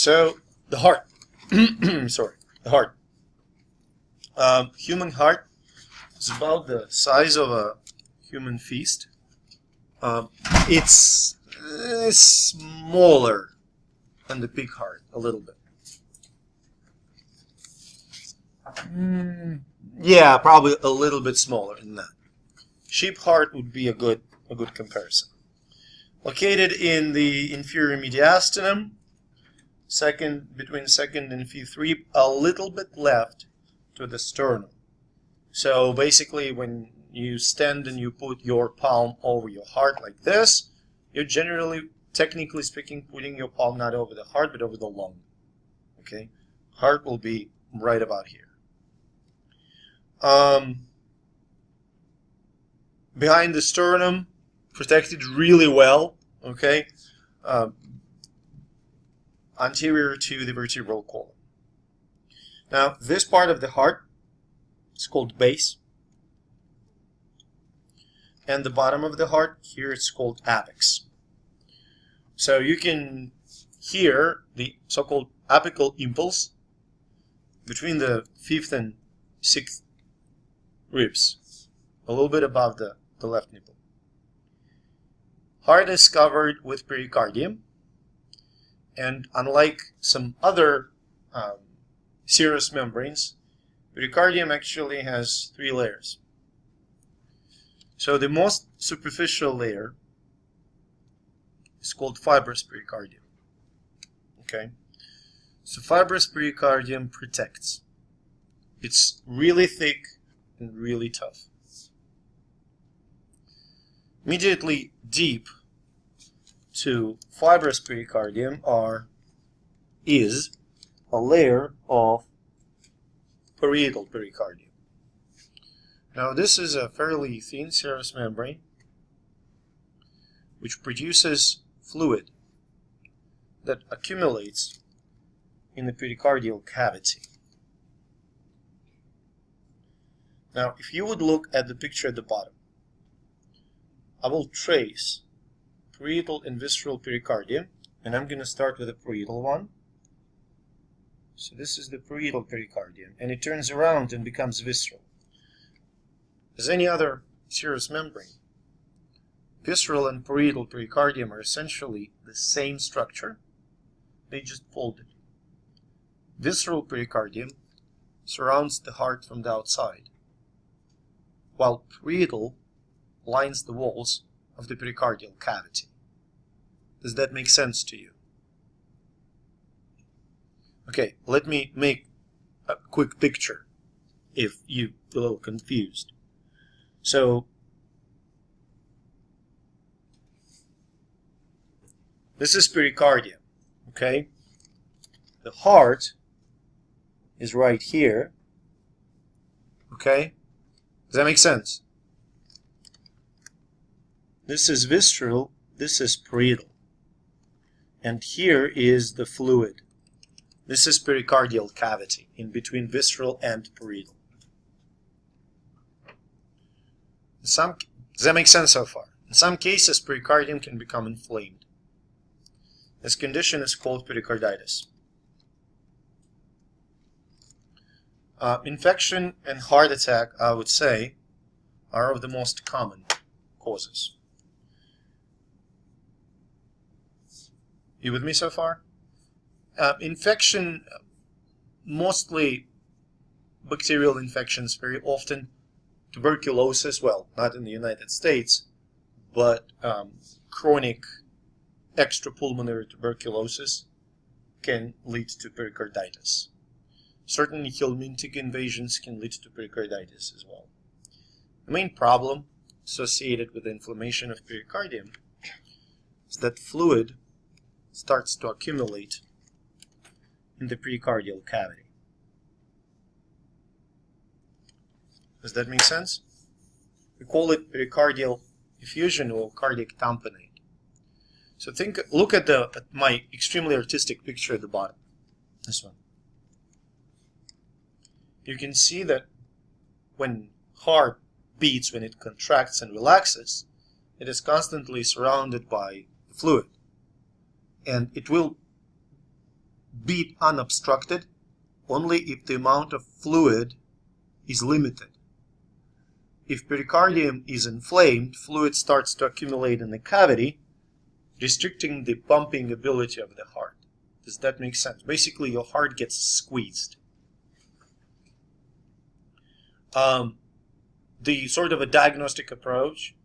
So the heart, sorry, the heart. Human heart is about the size of a human fist. It's smaller than the pig heart a little bit. Yeah, probably a little bit smaller than that. Sheep heart would be a good comparison. Located in the inferior mediastinum, between second and fifth rib, a little bit left to the sternum. So basically, when you stand and you put your palm over your heart like this, you're generally, technically speaking, putting your palm not over the heart but over the lung. Okay, heart will be right about here. Behind the sternum, protected really well. Okay, anterior to the vertebral column. Now, this part of the heart is called base, and the bottom of the heart here is called apex. So you can hear the so-called apical impulse between the fifth and sixth ribs, a little bit above the left nipple. Heart is covered with pericardium, and unlike some other serous membranes, pericardium actually has 3 layers. So the most superficial layer is called fibrous pericardium. Okay, so fibrous pericardium protects. It's really thick and really tough. Immediately deep to fibrous pericardium is a layer of parietal pericardium. Now, this is a fairly thin serous membrane which produces fluid that accumulates in the pericardial cavity. Now, if you would look at the picture at the bottom, I will trace parietal and visceral pericardium, and I'm going to start with the parietal one. So this is the parietal pericardium, and it turns around and becomes visceral. As any other serous membrane, visceral and parietal pericardium are essentially the same structure, they just folded. Visceral pericardium surrounds the heart from the outside, while parietal lines the walls of the pericardial cavity. Does that make sense to you? Okay, let me make a quick picture if you're a little confused. So, this is pericardium, okay? The heart is right here, okay? Does that make sense? This is visceral, this is parietal. And here is the fluid. This is pericardial cavity in between visceral and parietal. Does that make sense so far? In some cases, pericardium can become inflamed. This condition is called pericarditis. Infection and heart attack, I would say, are of the most common causes. You with me so far? Infection, mostly bacterial infections, very often tuberculosis, well, not in the United States, but chronic extrapulmonary tuberculosis can lead to pericarditis. Certain helminthic invasions can lead to pericarditis as well. The main problem associated with the inflammation of pericardium is that fluid starts to accumulate in the pericardial cavity. Does that make sense? We call it pericardial effusion or cardiac tamponade. So look at my extremely artistic picture at the bottom. This one. You can see that when heart beats, when it contracts and relaxes, it is constantly surrounded by fluid. And it will beat unobstructed only if the amount of fluid is limited. If pericardium is inflamed, fluid starts to accumulate in the cavity, restricting the pumping ability of the heart. Does that make sense? Basically, your heart gets squeezed. The sort of a diagnostic approach,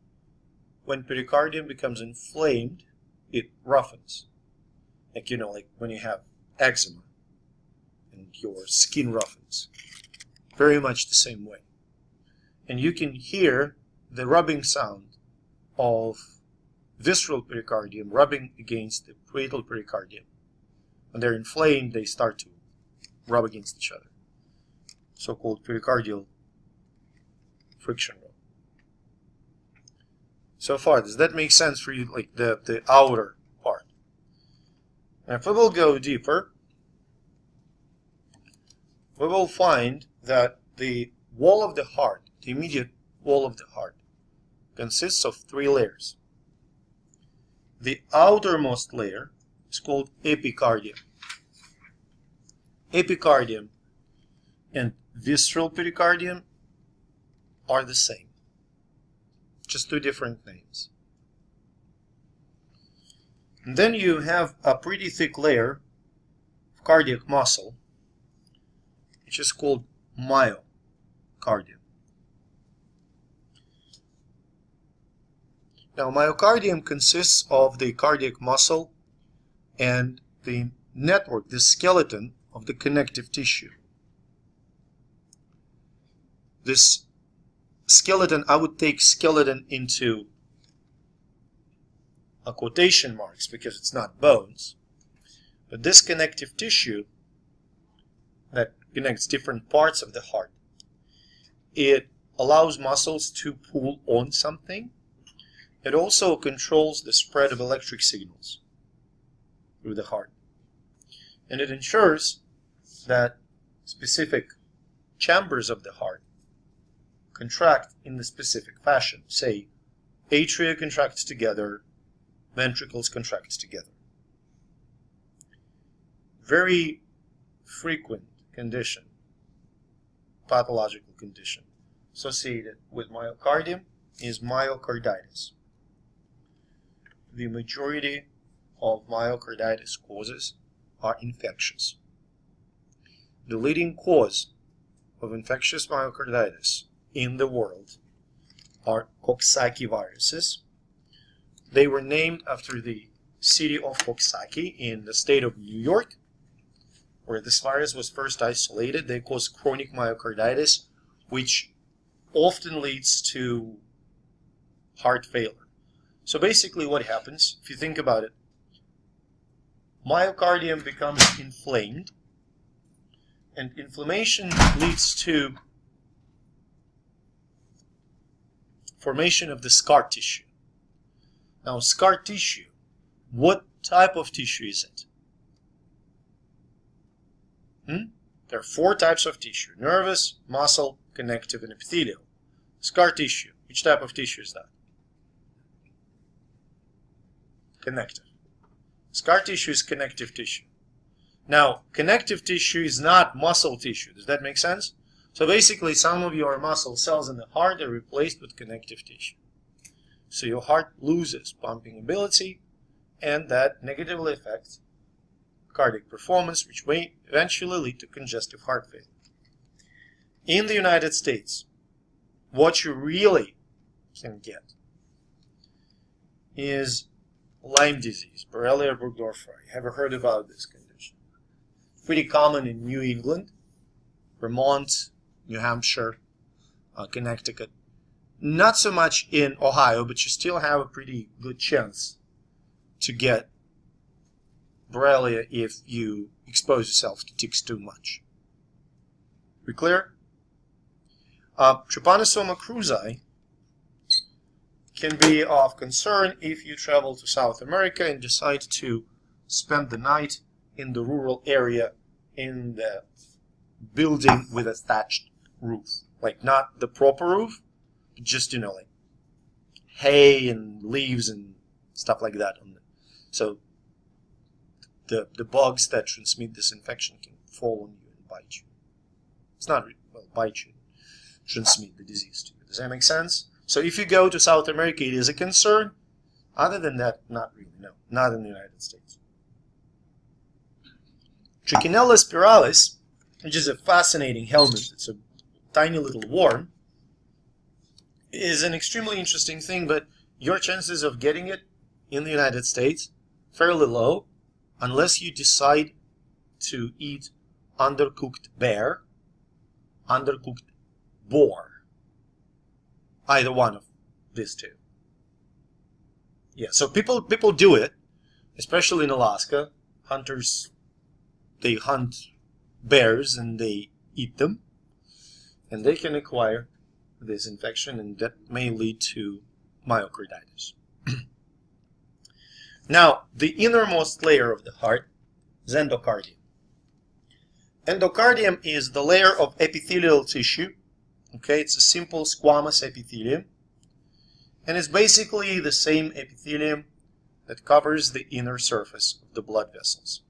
when pericardium becomes inflamed, it roughens. Like, like when you have eczema and your skin roughens. Very much the same way. And you can hear the rubbing sound of visceral pericardium rubbing against the parietal pericardium. When they're inflamed, they start to rub against each other. So-called pericardial friction rub. So far, does that make sense for you, like the outer part? And if we will go deeper, we will find that the wall of the heart, the immediate wall of the heart, consists of 3 layers. The outermost layer is called epicardium. Epicardium and visceral pericardium are the same, just 2 different names. And then you have a pretty thick layer of cardiac muscle, which is called myocardium. Now, myocardium consists of the cardiac muscle and the network, the skeleton of the connective tissue. This skeleton, I would take skeleton into a quotation marks because it's not bones, but this connective tissue that connects different parts of the heart, it allows muscles to pull on something. It also controls the spread of electric signals through the heart. And it ensures that specific chambers of the heart contract in the specific fashion. Say, atria contracts together, ventricles contract together. Very frequent condition, pathological condition, associated with myocardium is myocarditis. The majority of myocarditis causes are infectious. The leading cause of infectious myocarditis in the world are Coxsackie viruses. They were named after the city of Coxsackie in the state of New York, where this virus was first isolated. They cause chronic myocarditis, which often leads to heart failure. So basically what happens, if you think about it, myocardium becomes inflamed, and inflammation leads to formation of the scar tissue. Now, scar tissue, what type of tissue is it? There are 4 types of tissue: nervous, muscle, connective, and epithelial. Scar tissue, which type of tissue is that? Connective. Scar tissue is connective tissue. Now, connective tissue is not muscle tissue. Does that make sense? So basically, some of your muscle cells in the heart are replaced with connective tissue. So your heart loses pumping ability, and that negatively affects cardiac performance, which may eventually lead to congestive heart failure. In the United States, what you really can get is Lyme disease, Borrelia burgdorferi. Have you heard about this condition? Pretty common in New England, Vermont, New Hampshire, Connecticut. Not so much in Ohio, but you still have a pretty good chance to get Borrelia if you expose yourself to ticks too much. We clear? Trypanosoma cruzi can be of concern if you travel to South America and decide to spend the night in the rural area in the building with a thatched roof. Like, not the proper roof, but just, like hay and leaves and stuff like that. So the bugs that transmit this infection can fall on you and bite you. It's not really, well, bite you, transmit the disease to you. Does that make sense? So if you go to South America, it is a concern. Other than that, not really, no. Not in the United States. Trichinella spiralis, which is a fascinating helmet, it's a tiny little worm, is an extremely interesting thing, but your chances of getting it in the United States fairly low, unless you decide to eat undercooked bear, undercooked boar, either one of these two. Yeah, so people do it, especially in Alaska. Hunters, they hunt bears and they eat them, and they can acquire this infection, and that may lead to myocarditis. Now, the innermost layer of the heart is endocardium. Endocardium is the layer of epithelial tissue. Okay, it's a simple squamous epithelium, and it's basically the same epithelium that covers the inner surface of the blood vessels.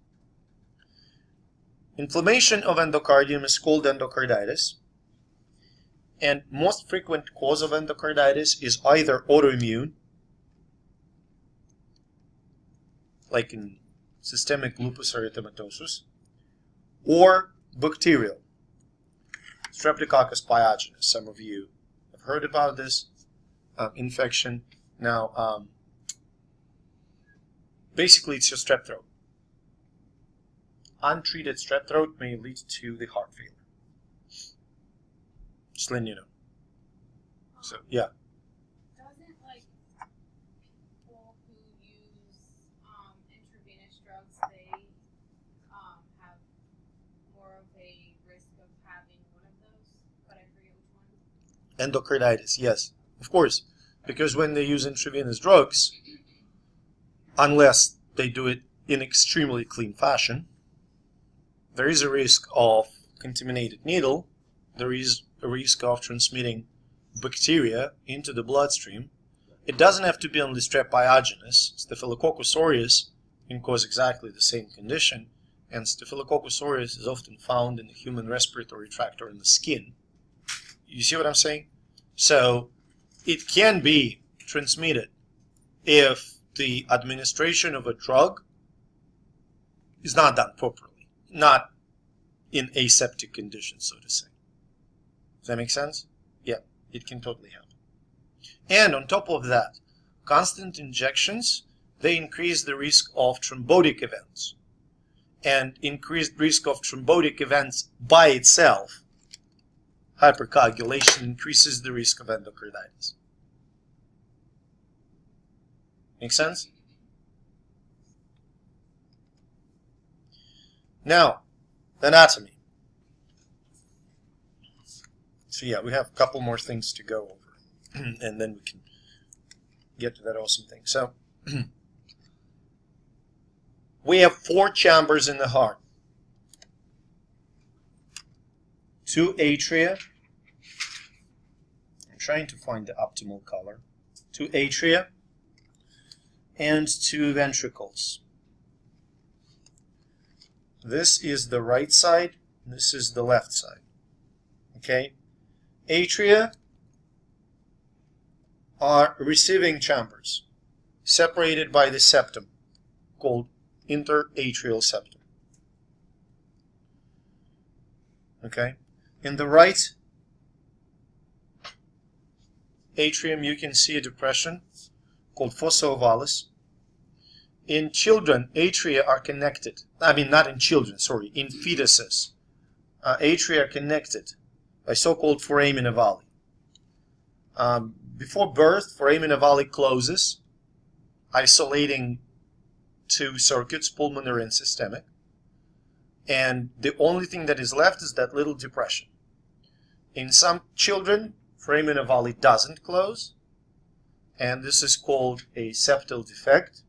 Inflammation of endocardium is called endocarditis, and most frequent cause of endocarditis is either autoimmune, like in systemic lupus erythematosus, or bacterial, Streptococcus pyogenes. Some of you have heard about this infection. Now, basically it's your strep throat. Untreated strep throat may lead to the heart failure. Just letting you know. So, yeah. Doesn't, like, people who use intravenous drugs, they have more of a risk of having one of those? But I forget which one. Endocarditis, yes. Of course. Because when they use intravenous drugs, unless they do it in extremely clean fashion, there is a risk of contaminated needle, there is a risk of transmitting bacteria into the bloodstream. It doesn't have to be only strep pyogenes. Staphylococcus aureus can cause exactly the same condition, and Staphylococcus aureus is often found in the human respiratory tract or in the skin. You see what I'm saying? So it can be transmitted if the administration of a drug is not done properly, not in aseptic conditions, so to say. Does that make sense? Yeah, it can totally happen. And on top of that, constant injections, they increase the risk of thrombotic events. And increased risk of thrombotic events by itself, hypercoagulation, increases the risk of endocarditis. Make sense? Now, anatomy. So yeah, we have a couple more things to go over, and then we can get to that awesome thing. So, we have 4 chambers in the heart. 2 atria. I'm trying to find the optimal color. 2 atria and 2 ventricles. This is the right side, this is the left side. Okay? Atria are receiving chambers separated by the septum called interatrial septum. Okay? In the right atrium you can see a depression called fossa ovalis. In children, atria are connected. I mean, not in children, sorry, in fetuses. Atria are connected by so-called foramen ovale. Before birth, foramen ovale closes, isolating 2 circuits, pulmonary and systemic. And the only thing that is left is that little depression. In some children, foramen ovale doesn't close, and this is called a septal defect.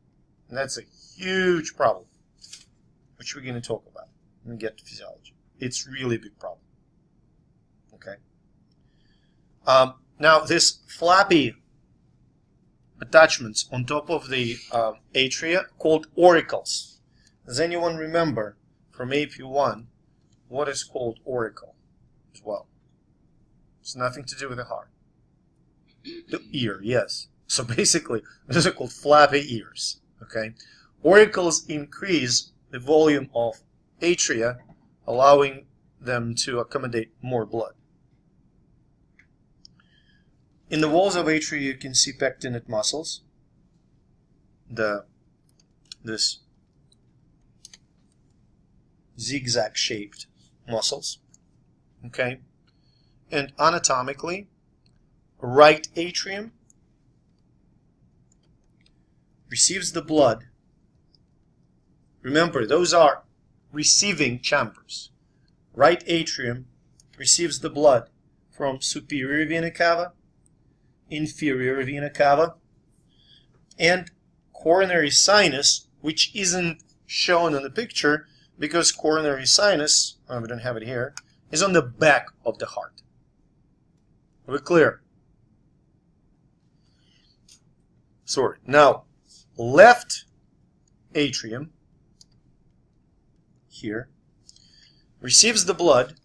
And that's a huge problem, which we're going to talk about when we get to physiology. It's really a big problem. Okay. Now, this flappy attachments on top of the atria called auricles. Does anyone remember from AP1 what is called auricle as well? It's nothing to do with the heart. The ear, yes. So basically, those are called flappy ears. Okay, auricles increase the volume of atria, allowing them to accommodate more blood. In the walls of atria, you can see pectinate muscles. This zigzag-shaped muscles. Okay, and anatomically, right atrium receives the blood. Remember, those are receiving chambers. Right atrium receives the blood from superior vena cava, inferior vena cava, and coronary sinus, which isn't shown in the picture because coronary sinus, we don't have it here, is on the back of the heart. Are we clear? Sorry. Now, left atrium here receives the blood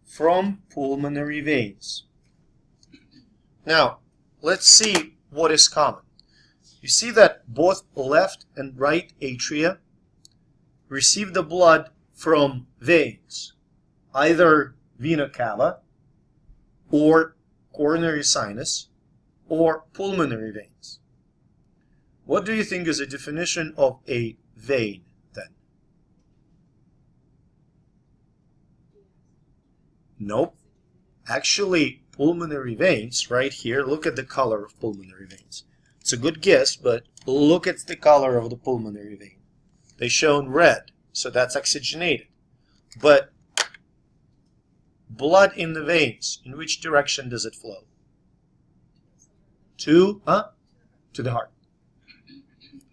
from pulmonary veins. Now, let's see what is common. You see that both left and right atria receive the blood from veins, either vena cava or coronary sinus or pulmonary veins. What do you think is the definition of a vein then? Nope. Actually, pulmonary veins, right here, look at the color of pulmonary veins. It's a good guess, but look at the color of the pulmonary vein. They shown red, so that's oxygenated. But blood in the veins, in which direction does it flow? To the heart.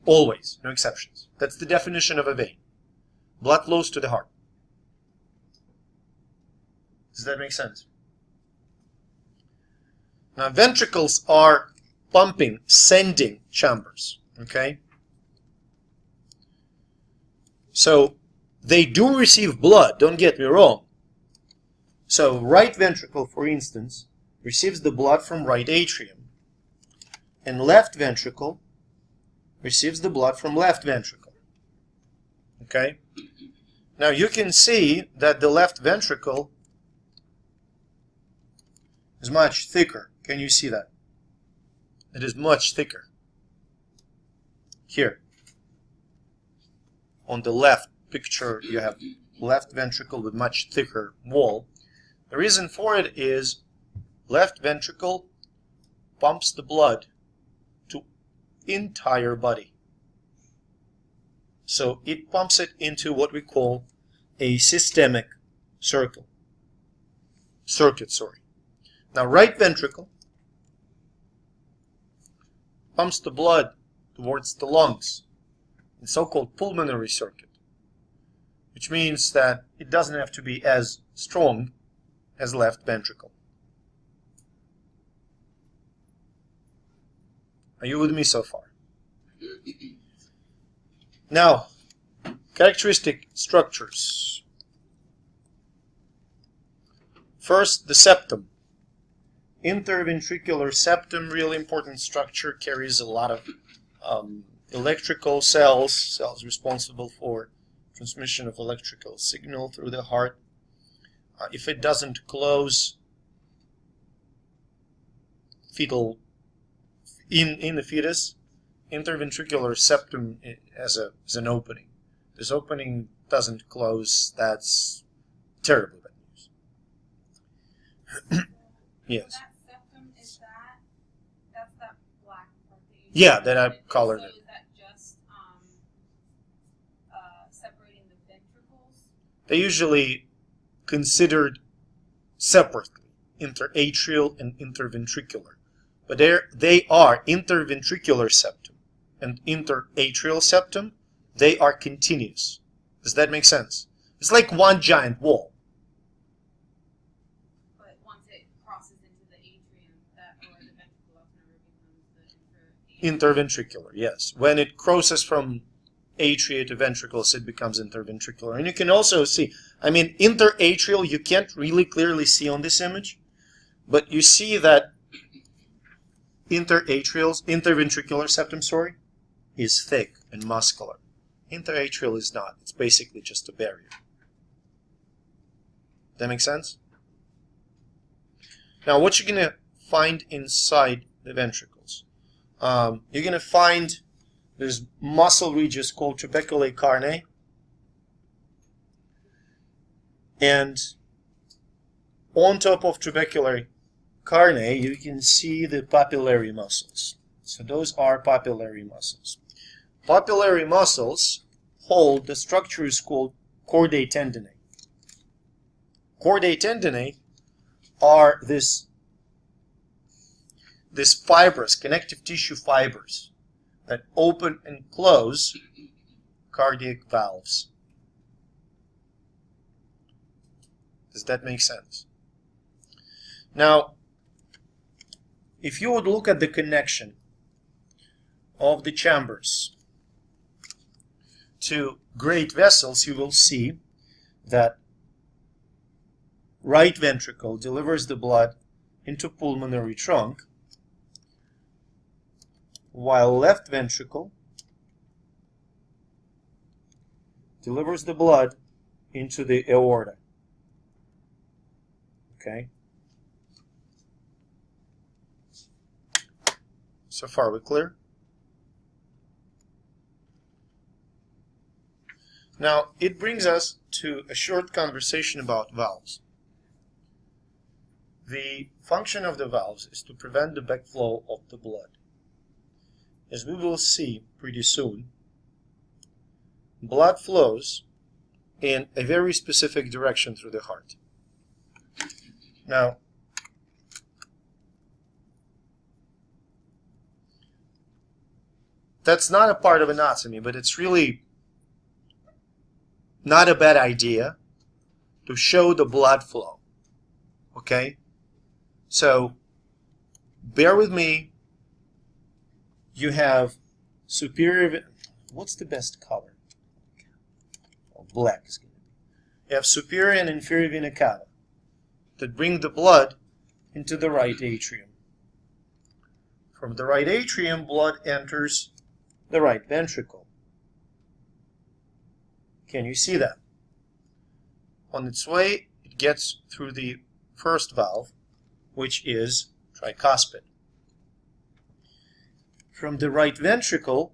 Always, no exceptions. That's the definition of a vein. Blood flows to the heart. Does that make sense? Now, ventricles are pumping, sending chambers, okay? So, they do receive blood, don't get me wrong. So, right ventricle, for instance, receives the blood from right atrium, and left ventricle receives the blood from left ventricle, okay? Now, you can see that the left ventricle is much thicker. Can you see that? It is much thicker. Here, on the left picture, you have left ventricle with much thicker wall. The reason for it is left ventricle pumps the blood to entire body. So it pumps it into what we call a systemic circuit. Now, right ventricle pumps the blood towards the lungs, in so-called pulmonary circuit, which means that it doesn't have to be as strong as left ventricle. Are you with me so far? Now, characteristic structures. First, the septum. Interventricular septum, really important structure, carries a lot of electrical cells responsible for transmission of electrical signal through the heart. If it doesn't close, fetal in the fetus, interventricular septum has an opening. This opening doesn't close, that's terribly bad news. Yes. That septum, that's that black part that you Yeah, that I colored it. So is that just separating the ventricles? They're usually considered separately, interatrial and interventricular. But they are interventricular septum and interatrial septum. They are continuous. Does that make sense? It's like one giant wall. But once it crosses into the atrium, or the ventricle never becomes the Interventricular, yes. When it crosses from atria to ventricles, it becomes interventricular. And you can also see, I mean, interatrial you can't really clearly see on this image, but you see that interventricular septum, is thick and muscular. Interatrial is not. It's basically just a barrier. That make sense? Now, what you're going to find inside the ventricles? You're going to find there's muscle regions called trabeculae carnae, and on top of trabeculae carnae, you can see the papillary muscles. So those are papillary muscles. Papillary muscles hold the structures called chordae tendineae. Chordae tendineae are this fibers, connective tissue fibers that open and close cardiac valves. Does that make sense? Now, if you would look at the connection of the chambers to great vessels, you will see that right ventricle delivers the blood into pulmonary trunk, while left ventricle delivers the blood into the aorta. Okay? So far, we're clear? Now, it brings us to a short conversation about valves. The function of the valves is to prevent the backflow of the blood. As we will see pretty soon, blood flows in a very specific direction through the heart. Now, that's not a part of anatomy, but it's really not a bad idea to show the blood flow. Okay? So, bear with me. You have superior, what's the best color? Oh, black is going to be. You have superior and inferior vena cava that bring the blood into the right atrium. From the right atrium, blood enters the right ventricle. Can you see that? On its way, it gets through the first valve, which is tricuspid. From the right ventricle,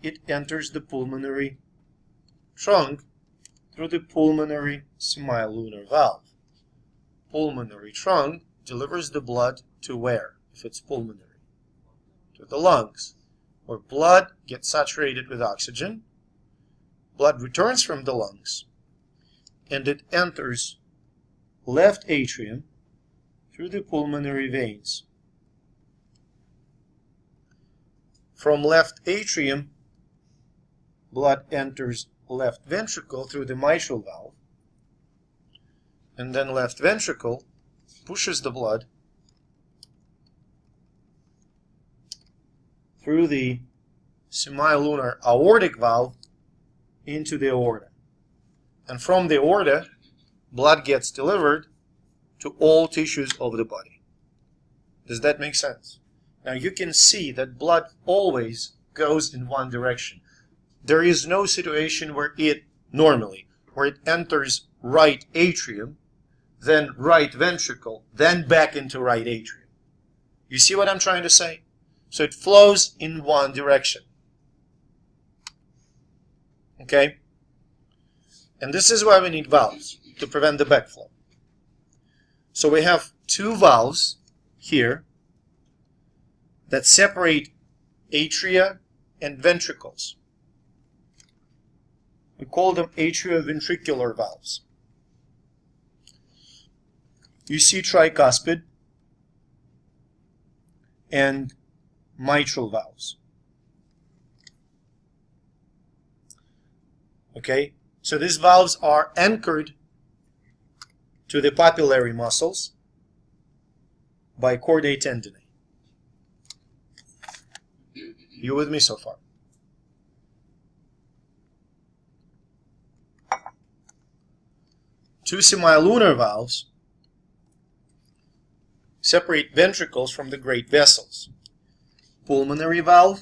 it enters the pulmonary trunk through the pulmonary semilunar valve. Pulmonary trunk delivers the blood to where, if it's pulmonary? To the lungs, where blood gets saturated with oxygen. Blood returns from the lungs, and it enters left atrium through the pulmonary veins. From left atrium, blood enters left ventricle through the mitral valve, and then left ventricle pushes the blood through the semilunar aortic valve into the aorta. And from the aorta, blood gets delivered to all tissues of the body. Does that make sense? Now you can see that blood always goes in one direction. There is no situation where it enters right atrium, then right ventricle, then back into right atrium. You see what I'm trying to say? So it flows in one direction. Okay? And this is why we need valves, to prevent the backflow. So we have two valves here that separate atria and ventricles. We call them atrioventricular valves. You see tricuspid and mitral valves. Okay, so these valves are anchored to the papillary muscles by chordae tendineae. You with me so far? two semilunar valves separate ventricles from the great vessels. Pulmonary valve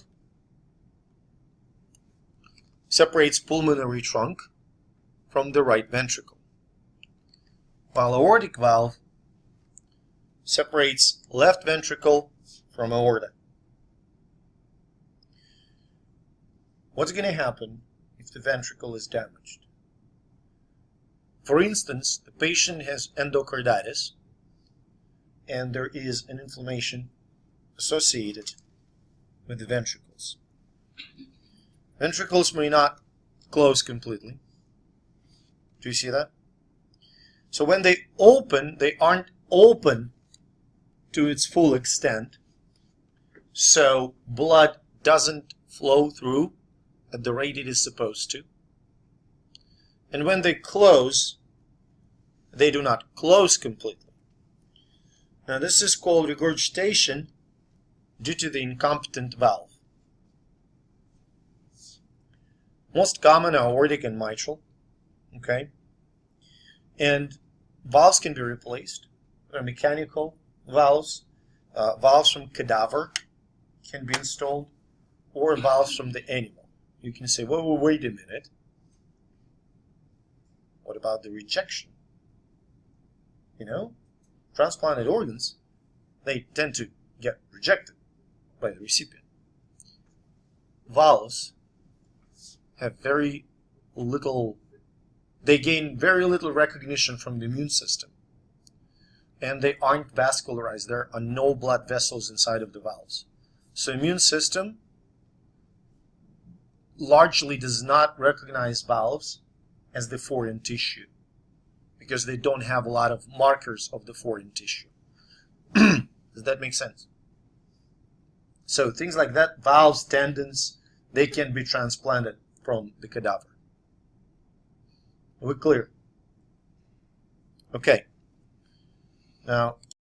separates pulmonary trunk from the right ventricle, while aortic valve separates left ventricle from aorta. What's going to happen if the ventricle is damaged? For instance, the patient has endocarditis and there is an inflammation associated with the ventricles. Ventricles may not close completely. Do you see that? So when they open, they aren't open to its full extent. So blood doesn't flow through at the rate it is supposed to. And when they close, they do not close completely. Now this is called regurgitation due to the incompetent valve. Most common are aortic and mitral. Okay? And valves can be replaced. There are mechanical valves. Valves from cadaver can be installed, or valves from the animal. You can say, well, wait a minute. What about the rejection? You know, transplanted organs, they tend to get rejected by the recipient. Valves have very little, they gain very little recognition from the immune system. And they aren't vascularized. There are no blood vessels inside of the valves. So immune system largely does not recognize valves as the foreign tissue because they don't have a lot of markers of the foreign tissue. Does that make sense? So things like that, valves, tendons, they can be transplanted from the cadaver. Are we clear? Okay. Now,